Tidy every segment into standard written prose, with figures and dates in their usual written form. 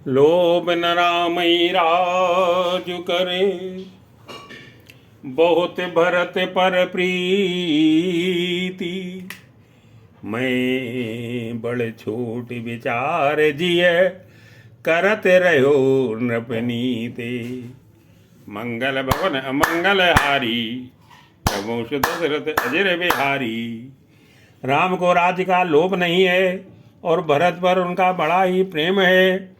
लोभ न रामई राजु करे, बहुत भरत पर प्रीति। मैं बड़े छोट विचार जिय, करत रहो नृपनीते। मंगल भवन अमंगल हारी, प्रभु सुत दशरथ अजर बिहारी। राम को राज्य का लोभ नहीं है और भरत पर उनका बड़ा ही प्रेम है।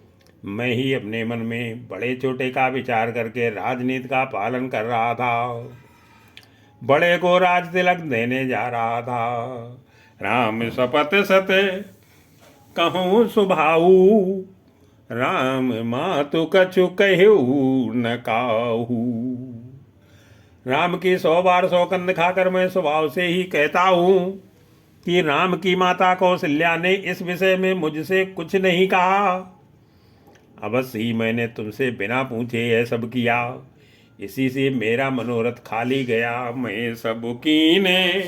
मैं ही अपने मन में बड़े छोटे का विचार करके राजनीति का पालन कर रहा था। बड़े को राज तिलक देने जा रहा था। राम शपथ सत कहूँ सुभाऊ, राम मातु कछु कहू न काहू। राम की 100 बार 100 कंद खाकर मैं स्वभाव से ही कहता हूँ कि राम की माता कौशल्या ने इस विषय में मुझसे कुछ नहीं कहा। अवश्य ही मैंने तुमसे बिना पूछे यह सब किया, इसी से मेरा मनोरथ खाली गया। मैं सब कीने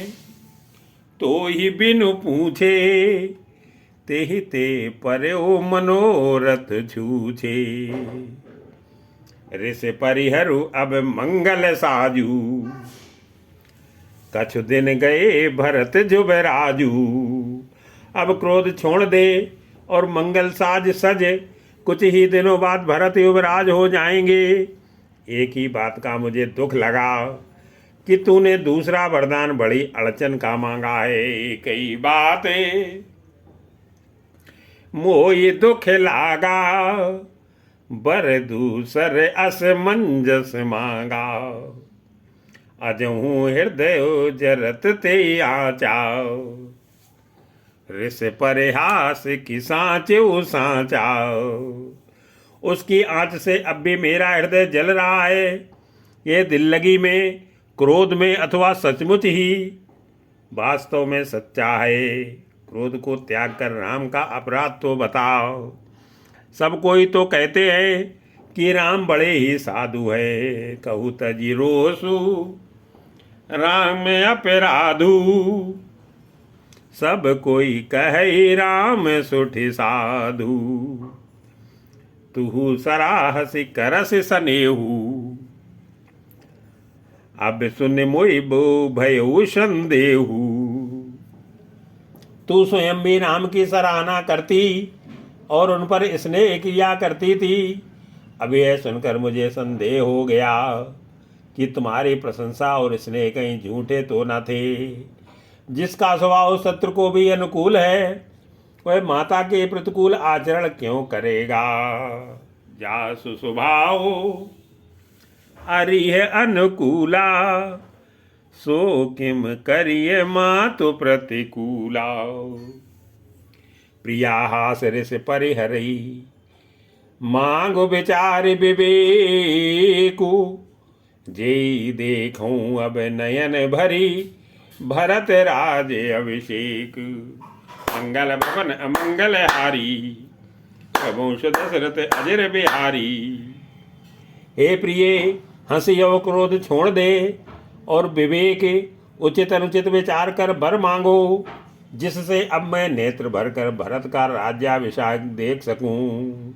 तो ही बिनु पूछे, ते ते पर्यो मनोरथ छूछे। ऋषि परिहरु अब मंगल साजू, कछु दिन गए भरत जुबराजू। अब क्रोध छोड़ दे और मंगल साज सज, कुछ ही दिनों बाद भरत युवराज हो जाएंगे। एक ही बात का मुझे दुख लगा कि तूने दूसरा वरदान बड़ी अड़चन का मांगा है। कई बातें मोहि दुख लागा, बर दूसर असमंजस मांगा। अजहूँ हृदय जरत ते आचाओ, ऋष परिहास की सांचो सांचाओ। उसकी आंच से अब भी मेरा हृदय जल रहा है। ये दिल लगी में, क्रोध में अथवा सचमुच ही वास्तव में सच्चा है। क्रोध को त्याग कर राम का अपराध तो बताओ। सब कोई तो कहते हैं कि राम बड़े ही साधु है, कहू तजी रोसु राम अपराधु। सब कोई कहे राम सुठि साधु, तुहु सराहसि करस सनेहु। अब सुन मोहि बो भयउ संदेहु। तू स्वयं भी राम की सराहना करती और उन पर स्नेह किया करती थी। अब यह सुनकर मुझे संदेह हो गया कि तुम्हारी प्रशंसा और स्नेह कहीं झूठे तो न थे। जिसका स्वभाव शत्रु को भी अनुकूल है, वह माता के प्रतिकूल आचरण क्यों करेगा। जासु स्वभाव अरिह अनुकूला, सो किम करिय मातु प्रतिकूला। प्रिया हास ऋष परिहरई, मांगो विचार विवेकु। जेई देखूं अब नयन भरी, भरत राज अभिषेक। मंगल भवन अमंगल हारी, प्रभु दशरथ अजर बिहारी। हे प्रिय, हंसी और क्रोध छोड़ दे और विवेक उचित अनुचित विचार कर वर मांगो, जिससे अब मैं नेत्र भर कर भरत का राज्याभिषेक देख सकूं।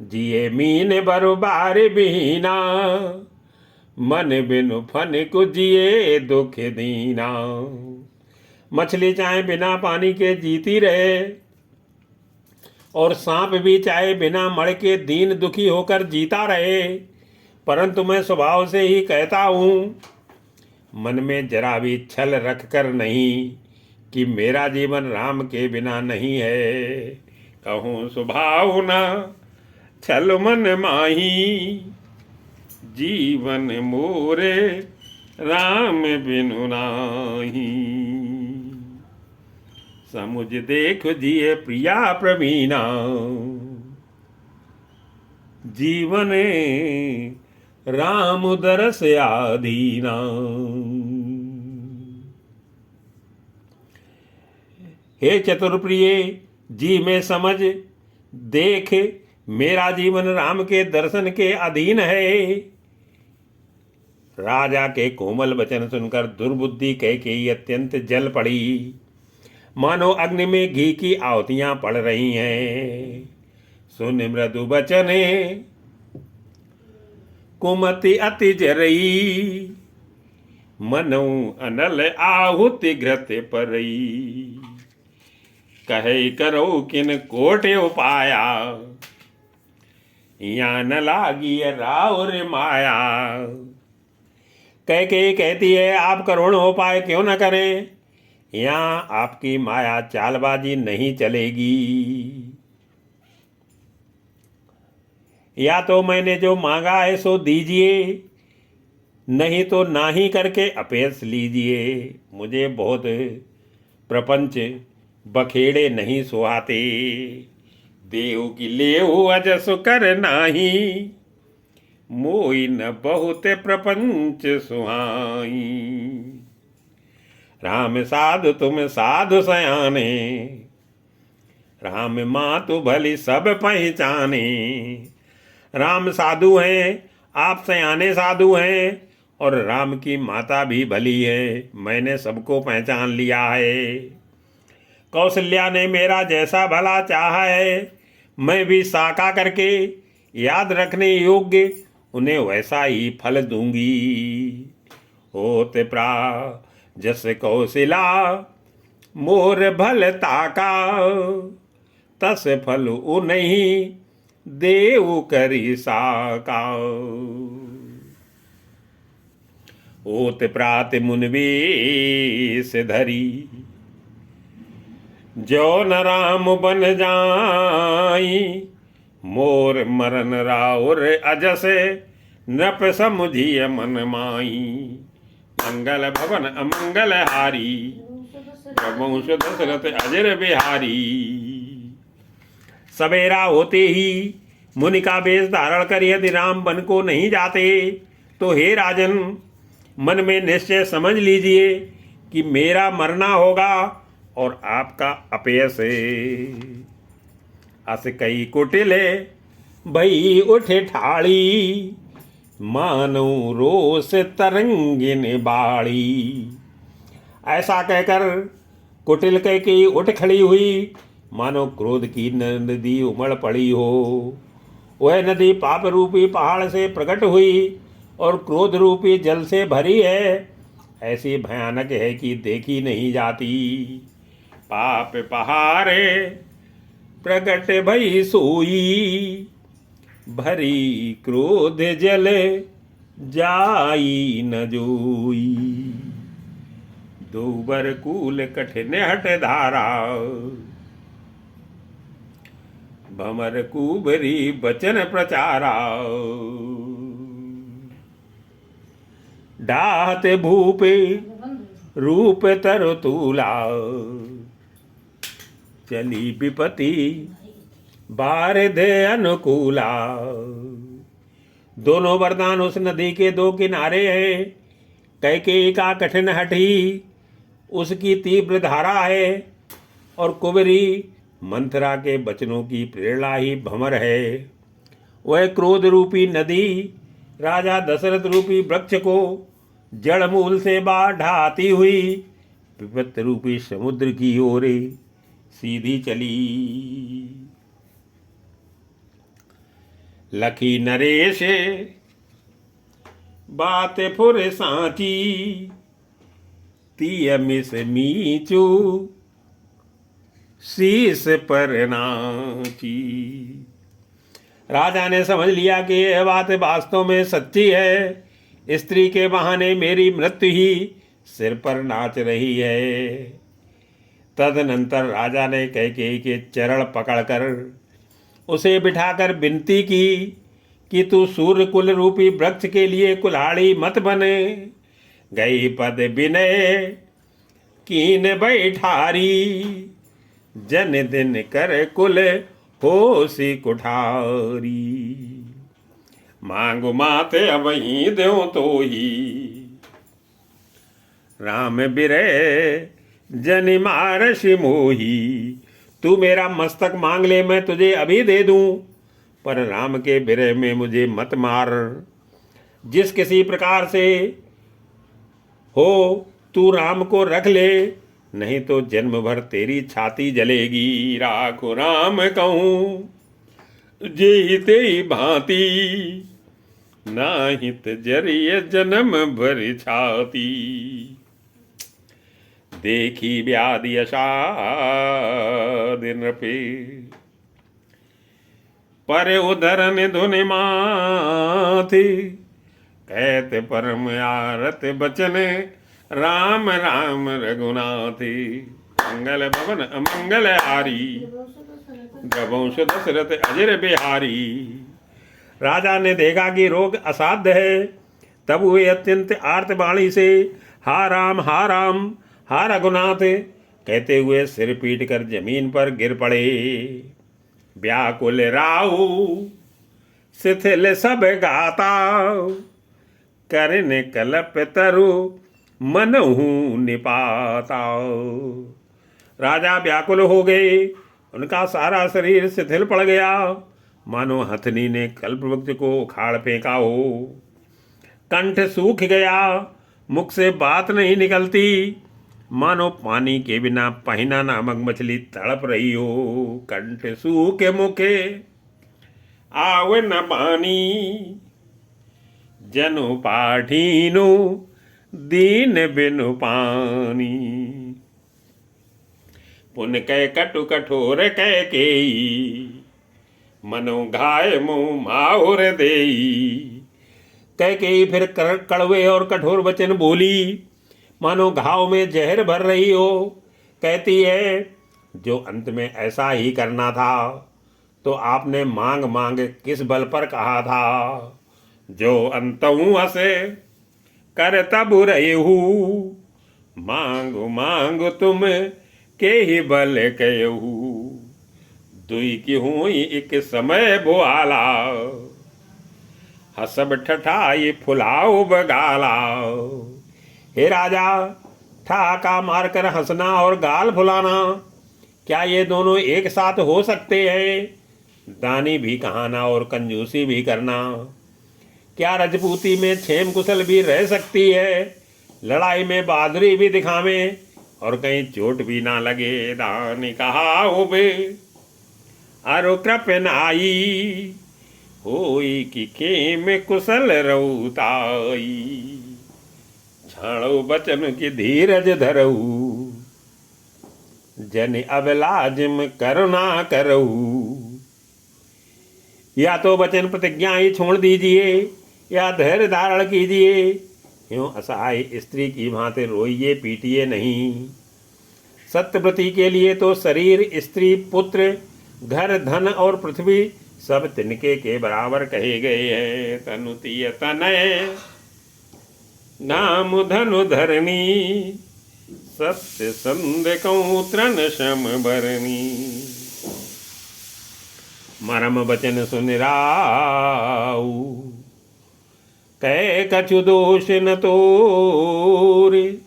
जिये मीन बरोबार बिहीना, मन बिनु फन को जिए दुख दीना। मछली चाहे बिना पानी के जीती रहे और सांप भी चाहे बिना मड़ के दीन दुखी होकर जीता रहे, परंतु मैं स्वभाव से ही कहता हूँ, मन में जरा भी छल रख कर नहीं, कि मेरा जीवन राम के बिना नहीं है। कहूँ स्वभाव न छल मन माही, जीवन मोरे राम बिनु नाही। समुझ देख जिए प्रिया प्रवीणा, जीवन राम दरस आधीना। हे चतुर्प्रिय जी, में समझ देख, मेरा जीवन राम के दर्शन के अधीन है। राजा के कोमल वचन सुनकर दुर्बुद्धि कैकेयी अत्यंत जल पड़ी, मानो अग्नि में घी की आहुतियां पड़ रही हैं। सुन मृदु बचने कुमति अति जरई मनु अनल आहुति घृत परई कहे करो किन कोट उपाया या न लागी राउर माया। कह के कहती है आप करोड़ों उपाय क्यों न करें, यहाँ आपकी माया चालबाजी नहीं चलेगी। या तो मैंने जो मांगा है सो दीजिए, नहीं तो ना ही करके अपेस लीजिए। मुझे बहुत प्रपंच बखेड़े नहीं सुहाते, देव की लेहु अजस कर नाही मोई न बहुत प्रपंच सुहाई। राम साधु तुम साधु सयाने, राम मातु भली सब पहचाने। राम साधु हैं, आप सयाने साधु हैं, और राम की माता भी भली है, मैंने सबको पहचान लिया है। कौशल्या ने मेरा जैसा भला चाहा है, मैं भी साका करके याद रखने योग्य उन्हें वैसा ही फल दूंगी। होते प्रा जस कौशला मोर भल ताका, तस फल उन्हीं देव करी साका। ओत प्रात मुनवेश धरी, जो न राम बन जाई मोर मरन राउर अजस नृप समुझिय मन माई। मंगल भवन अमंगल हारी, वंश दशरथ अजर बिहारी। सवेरा होते ही मुनि का वेश धारण कर यदि राम वन को नहीं जाते तो हे राजन, मन में निश्चय समझ लीजिए कि मेरा मरना होगा और आपका अपयश है। अस कई कुटिले भई उठे ठाड़ी, मानो रोष तरंगिन बाड़ी। ऐसा कहकर कुटिल कह के उठ खड़ी हुई, मानो क्रोध की नदी उमड़ पड़ी हो। वह नदी पाप रूपी पहाड़ से प्रकट हुई और क्रोध रूपी जल से भरी है, ऐसी भयानक है कि देखी नहीं जाती। पाप पहाड़े प्रगट भई सोई, भरी क्रोध जल जाई न जोई। दोबर कूल कठिन हट धारा, भमर कुबरी बचन प्रचारा। डाहत भूपे रूप तर तूला, चली विपति बारिध अनुकूला। दोनों वरदान उस नदी के दो किनारे हैं। कैकेयी का कठिन हठ ही उसकी तीव्र धारा है, और कुबरी मंथरा के बचनों की प्रेरणा ही भंवर है। वह क्रोध रूपी नदी राजा दशरथ रूपी वृक्ष को जड़ मूल से बाढ़ ढाती हुई विपत्ति रूपी समुद्र की ओर सीधी चली। लखी नरेश बात फुर सांची, तिय मिस मीचू शीस पर नाची। राजा ने समझ लिया कि यह बात वास्तव में सच्ची है। स्त्री के बहाने मेरी मृत्यु ही सिर पर नाच रही है। तदनंतर राजा ने कैकेयी के चरण पकड़कर उसे बिठाकर विनती की कि तू सूर्य कुल रूपी वृक्ष के लिए कुल्हाड़ी मत बने। गई पद विनय कीन बैठारी, जन दिन कर कुल होसी कुठारी। मांगु माते अवहीं देव तो ही, राम बिरे जनि मारसि मोही। तू मेरा मस्तक मांग ले, मैं तुझे अभी दे दूं, पर राम के बिरह में मुझे मत मार। जिस किसी प्रकार से हो तू राम को रख ले, नहीं तो जन्म भर तेरी छाती जलेगी। राखो राम कहूँ जेते भांति नाहित जरिय जन्म भर छाती। देखी व्याधि अषाढ़ नृपे पर उदरन धुनि माथि। कहते परम आरत बचन राम राम रघुनाथी। मंगल भवन अमंगल हारी गवंश दशरथ अजर बिहारी। राजा ने देखा कि रोग असाध्य है, तब वे अत्यंत आर्तवाणी से हा राम हा रघुनाथ कहते हुए सिर पीट कर जमीन पर गिर पड़े। व्याकुल राहु शिथिल सब गाता। करन कलप तरु मनहु निपाता। राजा व्याकुल हो गए, उनका सारा शरीर शिथिल पड़ गया, मानो हथनी ने कल्पवृक्ष को उखाड़ फेंका हो। कंठ सूख गया, मुख से बात नहीं निकलती, मानो पानी के बिना पहिना नामक मछली तड़प रही हो। कंठ सूखे मुखे आव न पानी। जनु पाठीनो दीन बिनु पानी। पुन कै कटु कठोर कै केई। मनो घाय मुँह माहुर देई। कैकेयी फिर कड़वे और कठोर वचन बोली, मानो घाव में जहर भर रही हो। कहती है, जो अंत में ऐसा ही करना था तो आपने मांग मांग किस बल पर कहा था। जो अंतऊ हसे कर तब रहेहू। मांगो मांगो तुम के ही बल कहू। दुई की हुई एक समय बोआला। हसब ठठाई फुलाओ बगाला। हे राजा, ठहाका मारकर हंसना और गाल फुलाना, क्या ये दोनों एक साथ हो सकते हैं? दानी भी कहाना और कंजूसी भी करना, क्या रजपूती में क्षेम कुशल भी रह सकती है? लड़ाई में बहादुरी भी दिखावे और कहीं चोट भी ना लगे। दानी कहा होबे अरु कृपनाई। होई कि खेम कुशल रउताई। छाणो बचन की धीरज धरऊ। जन अब लाजिम करुणा करऊ। या तो वचन प्रतिज्ञा ही छोड़ दीजिए या धैर्य धारण कीजिए। यूं असहाय स्त्री की भांति रोइए पीटिए नहीं। सत्यव्रती के लिए तो शरीर, स्त्री, पुत्र, घर, धन और पृथ्वी सब तिनके के बराबर कहे गए हैं। तनुतीय तनय नाम धनु धरणी। सत्य संध कौ तृण शम भरणी। मरम बचन सुन राऊ। कै कछु दोष न तोरे।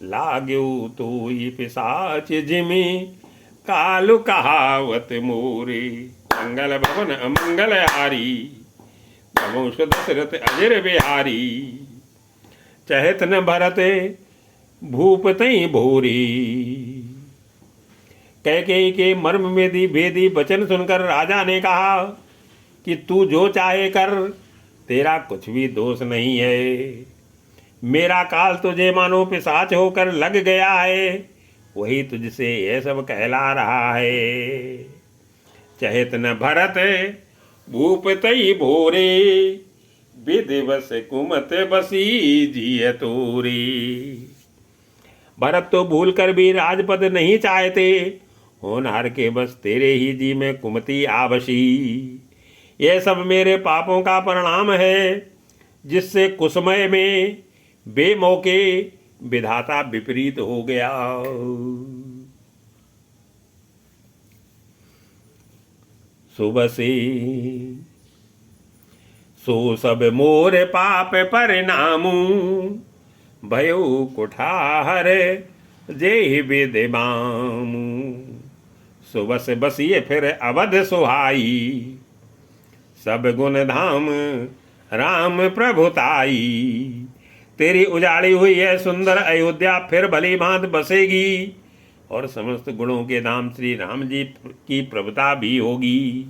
लाग्यो तोई पिशाच जिमि कालु कहावत मोरे। मंगल भवन अमंगल हारी गवंश दशरथ अजर बिहारी। चहत न भरत भूप तई भोरी। कैकेयी के मर्म में भेदी वचन सुनकर राजा ने कहा कि तू जो चाहे कर, तेरा कुछ भी दोष नहीं है। मेरा काल तुझे मानो पिशाच होकर लग गया है, वही तुझसे यह सब कहला रहा है। चहत न भरत भूप तई भोरे। विधिवश कुमत बसी जिय तोरे। भरत तो भूल कर भी राजपद नहीं चाहते, होनहार के बस तेरे ही जी में कुमति आवशी। यह सब मेरे पापों का परिणाम है, जिससे कुसमय में बेमौके विधाता विपरीत हो गया। सुबह से सो सब मोर पाप परिणामू। भयो कुठार जे विदिमामू। सुबह से बसिए फिर अवध सुहाई। सब गुण धाम राम प्रभुताई। तेरी उजाड़ी हुई है सुंदर अयोध्या फिर भली भांत बसेगी, और समस्त गुणों के धाम श्री राम जी की प्रभुता भी होगी।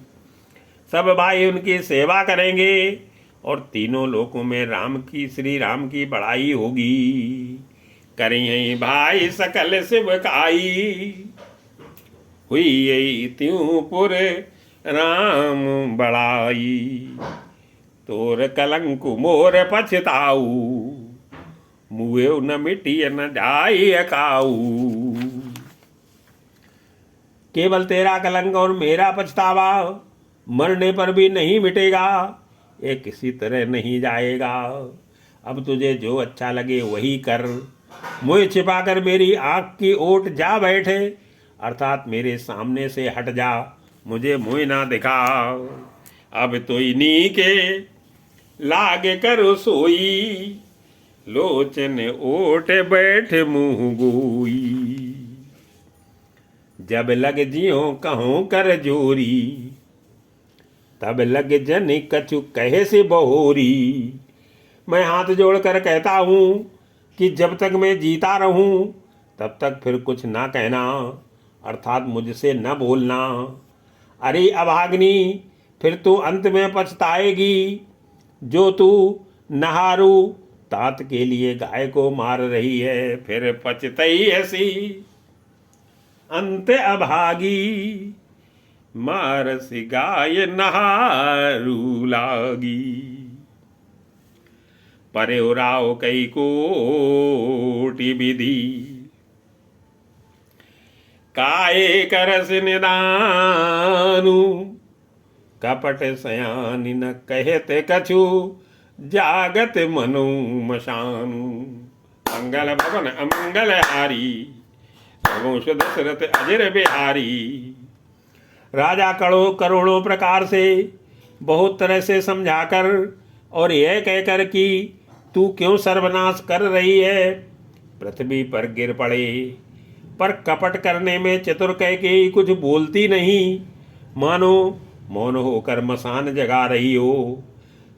सब भाई उनकी सेवा करेंगे और तीनों लोकों में श्री राम की बड़ाई होगी। करिए भाई सकल शिवकाई, हुई यही त्यों पुर राम बड़ाई। तोर कलंक मोर पछताऊ, मुए न मिटिय न जाई अकाऊ। केवल तेरा कलंक और मेरा पछतावा मरने पर भी नहीं मिटेगा, ये किसी तरह नहीं जाएगा। अब तुझे जो अच्छा लगे वही कर, मुझे छिपाकर मेरी आंख की ओट जा बैठे, अर्थात मेरे सामने से हट जा, मुझे मुँह ना दिखा। अब तो इन्हीं के लागे कर सोई, लोचन ओट बैठ मुँह गोई। जब लग जियो कहों कर जोरी, तब लग जन कछु कहे से बहोरी। मैं हाथ जोड़कर कहता हूँ कि जब तक मैं जीता रहूँ तब तक फिर कुछ ना कहना, अर्थात मुझसे न बोलना। अरे अभाग्नि, फिर तू अंत में पछताएगी। जो तू नहारू तात के लिए गाय को मार रही है, फिर पछतई ऐसी अंत अभागी। मारसी गाय नहारू लागी। परे उराव कई कोटि विधि, काये करस निदानु। कपट सयानी न कहते कछु, जागत मनु मशानु। मंगल भवन अमंगल हारी, वंश दशरथ अजर बिहारी। राजा करोड़ों प्रकार से बहुत तरह से समझाकर और यह कहकर कि तू क्यों सर्वनाश कर रही है, पृथ्वी पर गिर पड़े। पर कपट करने में चतुर कैकेयी कुछ बोलती नहीं, मानो मौन होकर मसान जगा रही हो,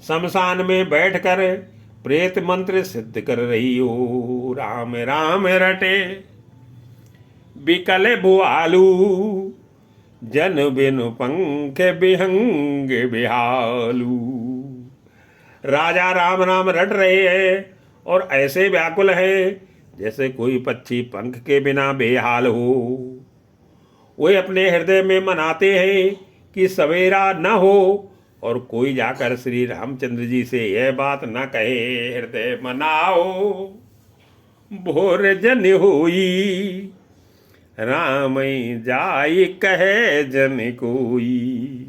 शमशान में बैठकर प्रेत मंत्र सिद्ध कर रही हो। राम राम रटे बिकल भुआलू, जन बिनु पंख बिहंग बिहालू। राजा राम राम रट रहे हैं और ऐसे व्याकुल है जैसे कोई पक्षी पंख के बिना बेहाल हो। वे अपने हृदय में मनाते हैं कि सवेरा न हो और कोई जाकर श्री रामचंद्र जी से यह बात न कहे, हृदय मनाओ भोर जन होई, राम जाई कहे जन कोई।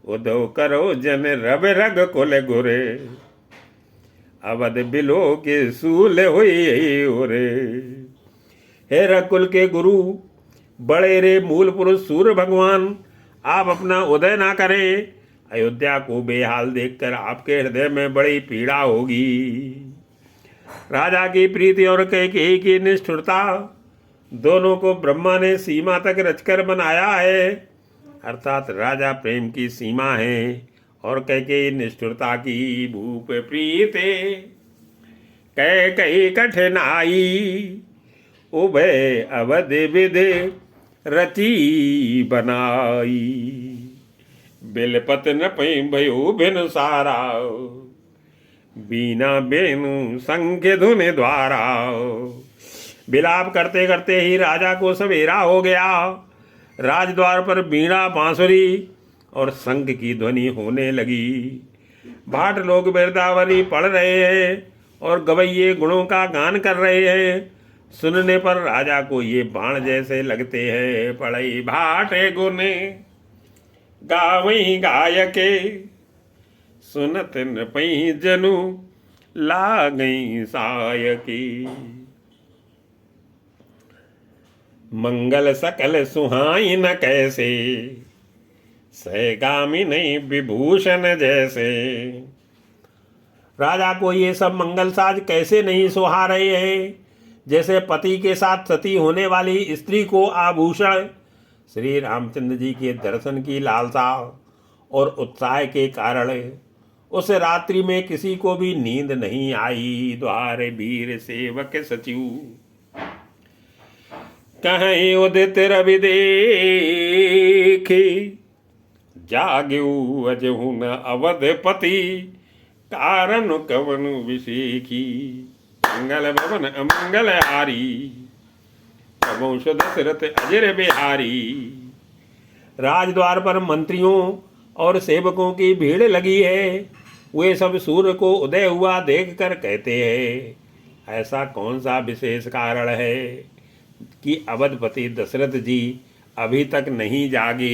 उदो करो जन रब रग कुल गुरे, अवध बिलो के सूल हुई ओरे। हे रकुल के गुरु, बड़े रे मूल पुरुष सूर्य भगवान, आप अपना उदय ना करें, अयोध्या को बेहाल देखकर आपके हृदय में बड़ी पीड़ा होगी। राजा की प्रीति और कैकेयी की निष्ठुरता, दोनों को ब्रह्मा ने सीमा तक रचकर बनाया है, अर्थात राजा प्रेम की सीमा है और कैकेयी निष्ठुरता की भूप प्रीते। कैकेयी कठिनाई, उभय अवध विधि रची बनाई। बिलपत न पै भयो बिनु सारा, बीना बेनु संख्य धुन द्वारा। विलाप करते करते ही राजा को सवेरा हो गया। राजद्वार पर बीणा बांसुरी और शंख की ध्वनि होने लगी। भाट लोग बिरदावली पढ़ रहे हैं और गवैये गुणों का गान कर रहे हैं। सुनने पर राजा को ये बाण जैसे लगते हैं। पढ़ई भाटे गुने गावई गायके, सुनत न पई जनु लागई सायकी। मंगल सकल सुहाई न कैसे, सहगामी नहीं विभूषण जैसे। राजा को ये सब मंगल साज कैसे नहीं सुहा रहे हैं, जैसे पति के साथ सती होने वाली स्त्री को आभूषण। श्री रामचंद्र जी के दर्शन की लालसा और उत्साह के कारण उस रात्रि में किसी को भी नींद नहीं आई। द्वार वीर सेवक सचिव, कहीं उदित रवि देखी, जाग्यू अजहु न अवधपति, कारण कवन विषेखी। मंगल भवन अमंगल हारी, वंश दशरथ अजर बिहारी। राजद्वार पर मंत्रियों और सेवकों की भीड़ लगी है। वे सब सूर्य को उदय हुआ देखकर कहते हैं, ऐसा कौन सा विशेष कारण है कि अवधपति दशरथ जी अभी तक नहीं जागे।